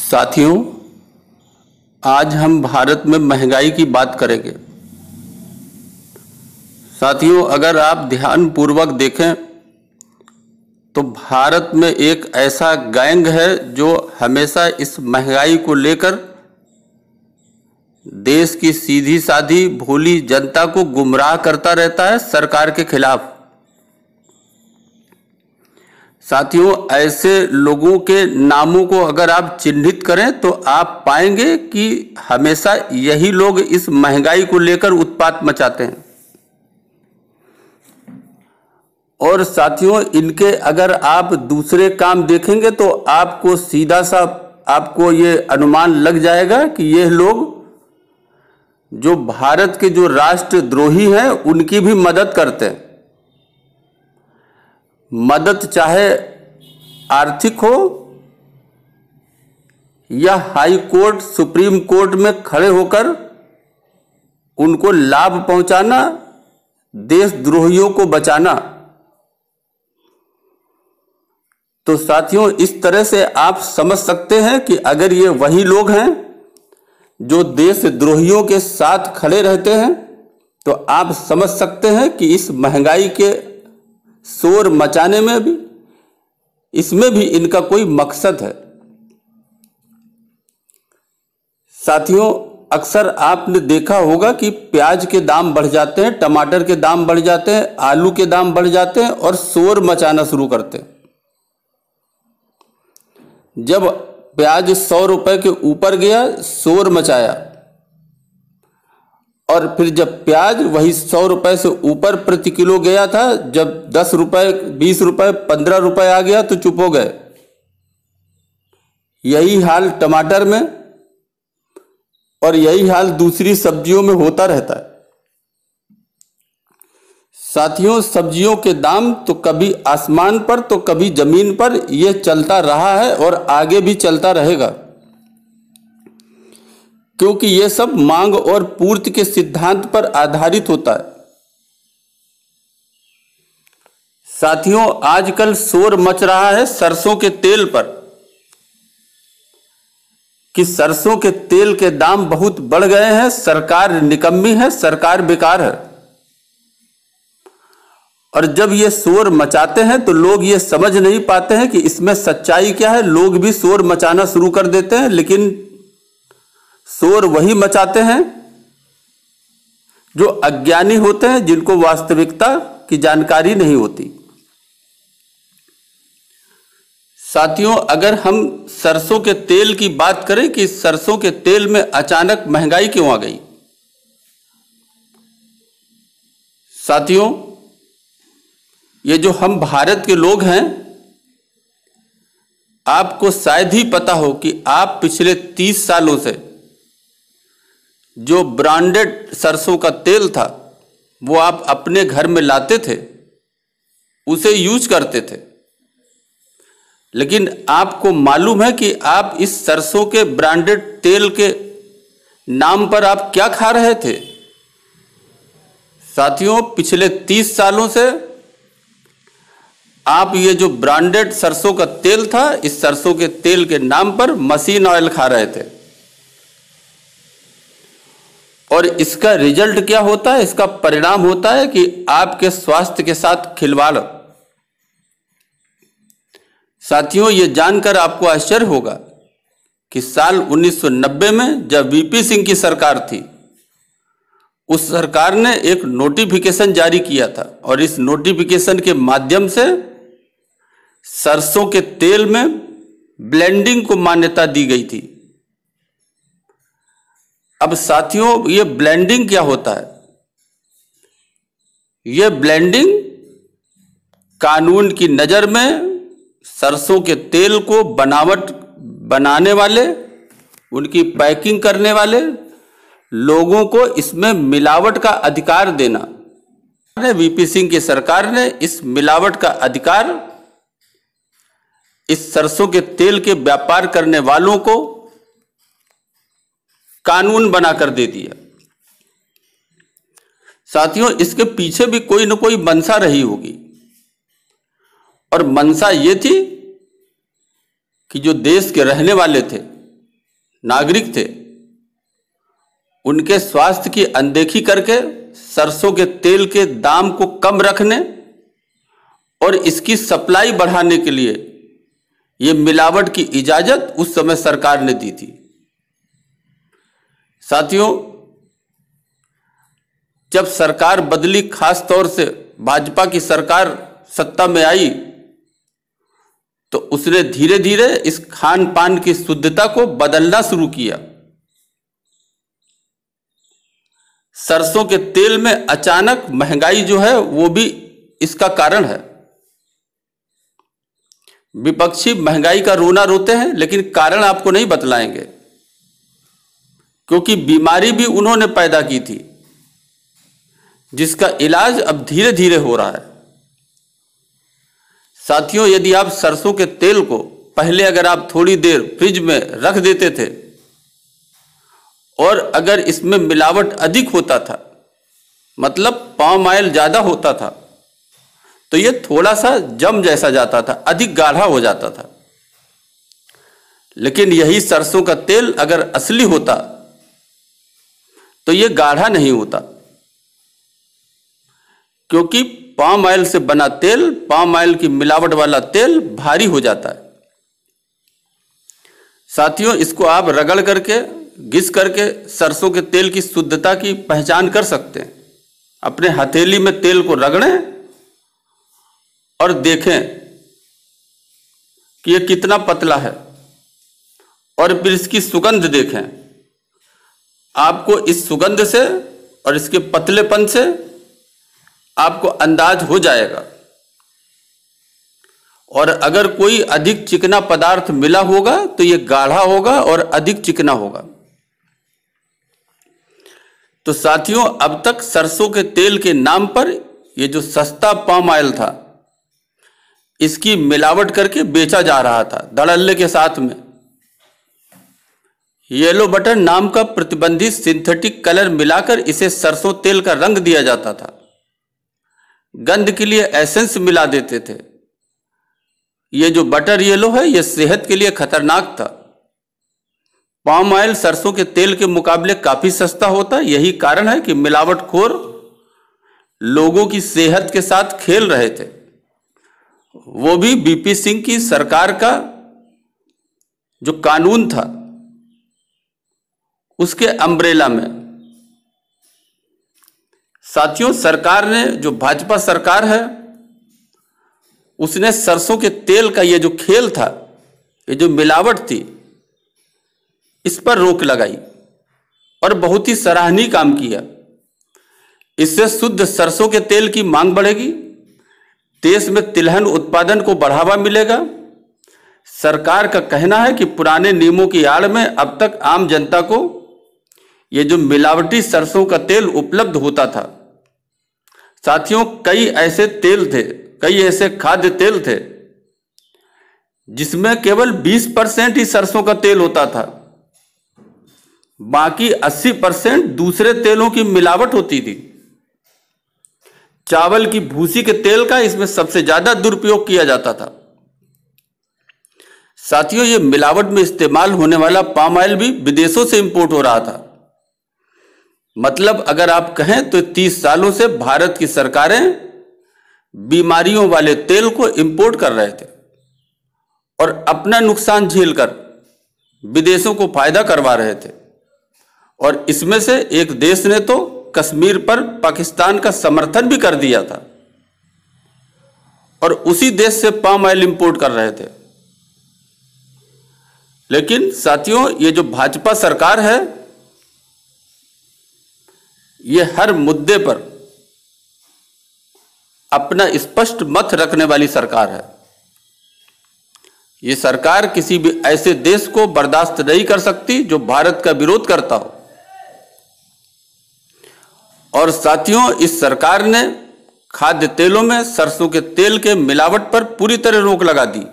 साथियों, आज हम भारत में महंगाई की बात करेंगे। साथियों, अगर आप ध्यानपूर्वक देखें तो भारत में एक ऐसा गैंग है जो हमेशा इस महंगाई को लेकर देश की सीधी साधी भोली जनता को गुमराह करता रहता है सरकार के खिलाफ। साथियों, ऐसे लोगों के नामों को अगर आप चिन्हित करें तो आप पाएंगे कि हमेशा यही लोग इस महंगाई को लेकर उत्पात मचाते हैं। और साथियों, इनके अगर आप दूसरे काम देखेंगे तो आपको सीधा सा आपको ये अनुमान लग जाएगा कि ये लोग जो भारत के जो राष्ट्रद्रोही हैं उनकी भी मदद करते हैं। मदद चाहे आर्थिक हो या हाई कोर्ट सुप्रीम कोर्ट में खड़े होकर उनको लाभ पहुंचाना, देशद्रोहियों को बचाना। तो साथियों, इस तरह से आप समझ सकते हैं कि अगर ये वही लोग हैं जो देशद्रोहियों के साथ खड़े रहते हैं तो आप समझ सकते हैं कि इस महंगाई के शोर मचाने में भी इसमें भी इनका कोई मकसद है। साथियों, अक्सर आपने देखा होगा कि प्याज के दाम बढ़ जाते हैं, टमाटर के दाम बढ़ जाते हैं, आलू के दाम बढ़ जाते हैं और शोर मचाना शुरू करते हैं। जब प्याज 100 रुपए के ऊपर गया, शोर मचाया, और फिर जब प्याज वही 100 रुपए से ऊपर प्रति किलो गया था, जब 10 रुपए 20 रुपए 15 रुपए आ गया तो चुप हो गए। यही हाल टमाटर में और यही हाल दूसरी सब्जियों में होता रहता है। साथियों, सब्जियों के दाम तो कभी आसमान पर तो कभी जमीन पर यह चलता रहा है और आगे भी चलता रहेगा, क्योंकि यह सब मांग और पूर्ति के सिद्धांत पर आधारित होता है। साथियों, आजकल शोर मच रहा है सरसों के तेल पर कि सरसों के तेल के दाम बहुत बढ़ गए हैं, सरकार निकम्मी है, सरकार बेकार है। और जब ये शोर मचाते हैं तो लोग ये समझ नहीं पाते हैं कि इसमें सच्चाई क्या है। लोग भी शोर मचाना शुरू कर देते हैं, लेकिन शोर वही मचाते हैं जो अज्ञानी होते हैं, जिनको वास्तविकता की जानकारी नहीं होती। साथियों, अगर हम सरसों के तेल की बात करें कि सरसों के तेल में अचानक महंगाई क्यों आ गई। साथियों, ये जो हम भारत के लोग हैं, आपको शायद ही पता हो कि आप पिछले 30 सालों से जो ब्रांडेड सरसों का तेल था वो आप अपने घर में लाते थे, उसे यूज करते थे। लेकिन आपको मालूम है कि आप इस सरसों के ब्रांडेड तेल के नाम पर आप क्या खा रहे थे। साथियों, पिछले 30 सालों से आप ये जो ब्रांडेड सरसों का तेल था, इस सरसों के तेल के नाम पर मशीन ऑयल खा रहे थे। और इसका रिजल्ट क्या होता है, इसका परिणाम होता है कि आपके स्वास्थ्य के साथ खिलवाड़। साथियों, ये जानकर आपको आश्चर्य होगा कि साल 1990 में जब वीपी सिंह की सरकार थी, उस सरकार ने एक नोटिफिकेशन जारी किया था और इस नोटिफिकेशन के माध्यम से सरसों के तेल में ब्लेंडिंग को मान्यता दी गई थी। अब साथियों, ये ब्लेंडिंग क्या होता है। ये ब्लेंडिंग कानून की नजर में सरसों के तेल को बनावट बनाने वाले, उनकी पैकिंग करने वाले लोगों को इसमें मिलावट का अधिकार देना। वीपी सिंह की सरकार ने इस मिलावट का अधिकार इस सरसों के तेल के व्यापार करने वालों को कानून बनाकर दे दिया। साथियों, इसके पीछे भी कोई न कोई मंशा रही होगी, और मंशा ये थी कि जो देश के रहने वाले थे नागरिक थे उनके स्वास्थ्य की अनदेखी करके सरसों के तेल के दाम को कम रखने और इसकी सप्लाई बढ़ाने के लिए ये मिलावट की इजाजत उस समय सरकार ने दी थी। साथियों, जब सरकार बदली, खास तौर से भाजपा की सरकार सत्ता में आई, तो उसने धीरे धीरे इस खान पान की शुद्धता को बदलना शुरू किया। सरसों के तेल में अचानक महंगाई जो है वो भी इसका कारण है। विपक्षी महंगाई का रोना रोते हैं, लेकिन कारण आपको नहीं बतलाएंगे, क्योंकि बीमारी भी उन्होंने पैदा की थी जिसका इलाज अब धीरे धीरे हो रहा है। साथियों, यदि आप सरसों के तेल को पहले अगर आप थोड़ी देर फ्रिज में रख देते थे और अगर इसमें मिलावट अधिक होता था, मतलब पाम ऑयल ज्यादा होता था, तो ये थोड़ा सा जम जैसा जाता था, अधिक गाढ़ा हो जाता था। लेकिन यही सरसों का तेल अगर असली होता तो ये गाढ़ा नहीं होता, क्योंकि पाम ऑयल से बना तेल, पाम ऑयल की मिलावट वाला तेल भारी हो जाता है। साथियों, इसको आप रगड़ करके, घिस करके सरसों के तेल की शुद्धता की पहचान कर सकते हैं। अपने हथेली में तेल को रगड़ें और देखें कि यह कितना पतला है, और फिर इसकी सुगंध देखें। आपको इस सुगंध से और इसके पतलेपन से आपको अंदाज हो जाएगा। और अगर कोई अधिक चिकना पदार्थ मिला होगा तो यह गाढ़ा होगा और अधिक चिकना होगा। तो साथियों, अब तक सरसों के तेल के नाम पर यह जो सस्ता पाम ऑयल था, इसकी मिलावट करके बेचा जा रहा था धड़ल्ले के साथ में। येलो बटर नाम का प्रतिबंधित सिंथेटिक कलर मिलाकर इसे सरसों तेल का रंग दिया जाता था। गंध के लिए एसेंस मिला देते थे। ये जो बटर येलो है, यह सेहत के लिए खतरनाक था। पाम ऑयल सरसों के तेल के मुकाबले काफी सस्ता होता है। यही कारण है कि मिलावटखोर लोगों की सेहत के साथ खेल रहे थे, वो भी बीपी सिंह की सरकार का जो कानून था उसके अम्ब्रेला में। साथियों, सरकार ने, जो भाजपा सरकार है, उसने सरसों के तेल का ये जो खेल था, ये जो मिलावट थी, इस पर रोक लगाई और बहुत ही सराहनीय काम किया। इससे शुद्ध सरसों के तेल की मांग बढ़ेगी, देश में तिलहन उत्पादन को बढ़ावा मिलेगा। सरकार का कहना है कि पुराने नियमों की आड़ में अब तक आम जनता को ये जो मिलावटी सरसों का तेल उपलब्ध होता था। साथियों, कई ऐसे तेल थे, कई ऐसे खाद्य तेल थे जिसमें केवल 20% ही सरसों का तेल होता था, बाकी 80% दूसरे तेलों की मिलावट होती थी। चावल की भूसी के तेल का इसमें सबसे ज्यादा दुरुपयोग किया जाता था। साथियों, ये मिलावट में इस्तेमाल होने वाला पाम ऑयल भी विदेशों से इंपोर्ट हो रहा था। मतलब अगर आप कहें तो 30 सालों से भारत की सरकारें बीमारियों वाले तेल को इंपोर्ट कर रहे थे और अपना नुकसान झेलकर विदेशों को फायदा करवा रहे थे। और इसमें से एक देश ने तो कश्मीर पर पाकिस्तान का समर्थन भी कर दिया था और उसी देश से पाम ऑयल इंपोर्ट कर रहे थे। लेकिन साथियों, ये जो भाजपा सरकार है, ये हर मुद्दे पर अपना स्पष्ट मत रखने वाली सरकार है। ये सरकार किसी भी ऐसे देश को बर्दाश्त नहीं कर सकती जो भारत का विरोध करता हो। और साथियों, इस सरकार ने खाद्य तेलों में सरसों के तेल के मिलावट पर पूरी तरह रोक लगा दी।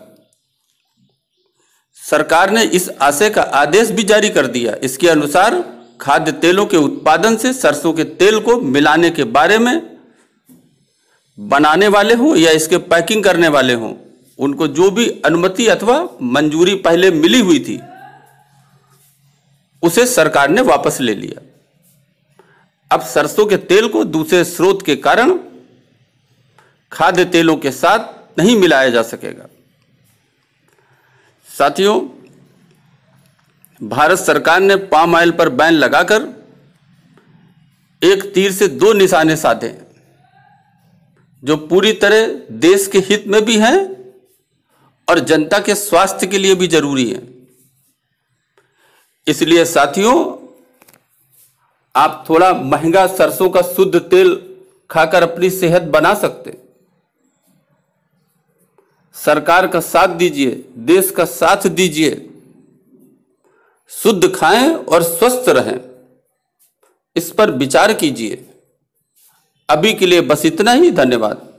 सरकार ने इस आशय का आदेश भी जारी कर दिया। इसके अनुसार खाद्य तेलों के उत्पादन से सरसों के तेल को मिलाने के बारे में बनाने वाले हों या इसके पैकिंग करने वाले हों, उनको जो भी अनुमति अथवा मंजूरी पहले मिली हुई थी, उसे सरकार ने वापस ले लिया। अब सरसों के तेल को दूसरे स्रोत के कारण खाद्य तेलों के साथ नहीं मिलाया जा सकेगा। साथियों, भारत सरकार ने पाम ऑयल पर बैन लगाकर एक तीर से दो निशाने साधे, जो पूरी तरह देश के हित में भी हैं और जनता के स्वास्थ्य के लिए भी जरूरी है। इसलिए साथियों, आप थोड़ा महंगा सरसों का शुद्ध तेल खाकर अपनी सेहत बना सकते। सरकार का साथ दीजिए, देश का साथ दीजिए, शुद्ध खाएं और स्वस्थ रहें, इस पर विचार कीजिए। अभी के लिए बस इतना ही। धन्यवाद।